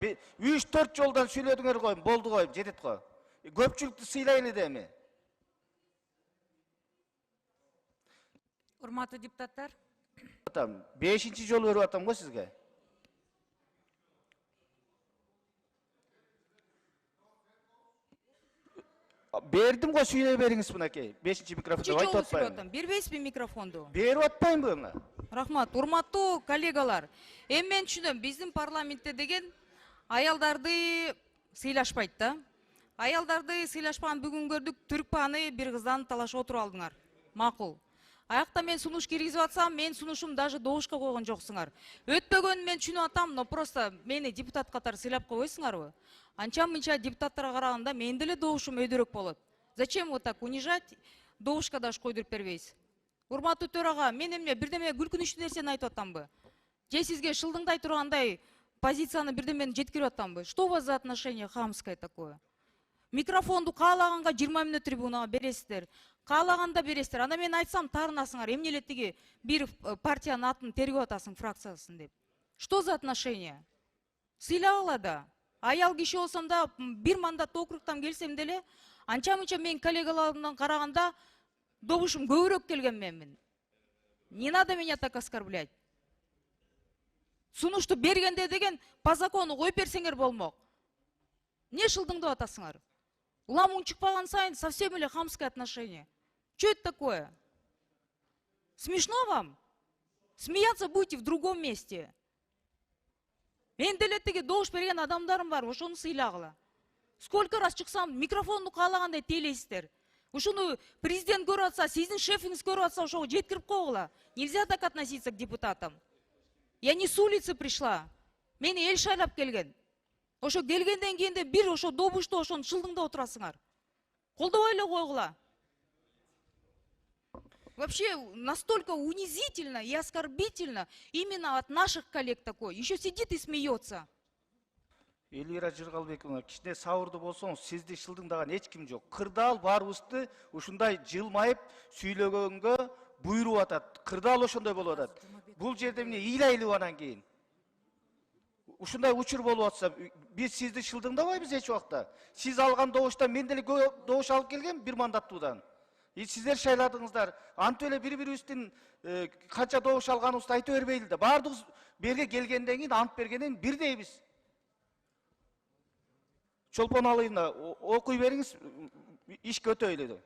3-4 жолдан сүйлөдүңөр го, болду го, жетет го. Көпчүлүктү сыйлайлы деми. Урматтуу депутаттар, 5-чи жол берип атам го сизге. Бердим го, сүйлөй бериңиз мынакей. 5-чи микрофонду айтып атпаймынбы? бербейсизби микрофонду? Берип атпаймынбы мына? Рахмат. Урматтуу коллегалар, мен түшүнөм, биздин парламентте деген аялдарды сыйлашпайт да. Аялдарды сыйлашпаган бүгүн көрдүк, Түркпаны бир кыздан талашып отуруп алдыңар. Макул. Аякта мен сунуш киргизип атсам, мен сунушум даже добушка койгон жоксуңар. Өтпөгөнүн мен түшүнүп атам, но просто мени депутат катары сыйлап койбойсуңарбы? Анча-мынча депутаттарга караганда мен деле добушум өйдөрөөк болот. Зачем вот так унижать? Добушка даже койдуруп бербейсиз. Урматтуу төрага, мен эмне бирдеме күлкүнүчтүү нерсени айтып атамбы? Же сизге шылдыңдай тургандай позицияны бирдемени жеткирип атамбы? Что у вас за отношение хамское такое? Микрофонду каалаганга 20 мүнөт трибунага бересиздер. Каалаганда бересиздер. Анда мен айтсам таарынасыңар, эмне эле тиги бир партиянын атын тергеп атасың, фракциясын деп. Что за отношение? Сыйлабала да. Аял киши болсом да, бир мандат округтан келсем деле, анча-мынча мен коллегаларымдан караганда добушум көбүрөөк келген менмин. Не надо меня так оскорблять. Сунушту бергенде деген по закону коюп берсеңер болмок. Не шылдыңдап атасыңар? Ламун чыкпаган сайын совсем эле хамское отношение. Что это такое? Смешно вам? Смеяться будете в другом месте. Мен деле тиги добуш берген адамдарым бар, ошону сыйлагыла. Сколько раз чыксам, микрофонду каалагандай тейлейсиздер. Ушуну президент көрүп атса, сиздин шефиңиз көрүп атса, ошого жеткирип койгула. Нельзя так относиться к депутатам. Я не с улицы пришла. Мени эл шайлап келген. Ошо келгенден кийин де бир ошо добушту ошону шылдыңдап отурасыңар. Колдобой эле койгула. Вообще настолько унизительно и оскорбительно именно от наших коллег такой. Еще сидит и смеется. Элвира Жыргалбековна, кичине сабырдуу болсоңуз, сизди шылдыңдаган эч ким жок. Кырдаал баарыбызды ушундай жылмайып сүйлөгөнгө буйруп атат. Кырдаал ошондой болуп атат. Бул жерде эмне ыйлайлыбы анан кийин? Ушундай учур болуп атса, биз сизди шылдыңдабайбыз эч убакта. Сиз алган добуштан мен деле добуш алып келгем бир мандаттуудан. Сиздер шайладыңыздар. Антип эле бири-бирибиздин канча добуш алганыбызды айтып бербейли да. Баардыгыбыз берге келгенден кийин ант бергенден бирдейбиз. Чолпон Алыйна, окуй бериңиз, иш өтөйлү.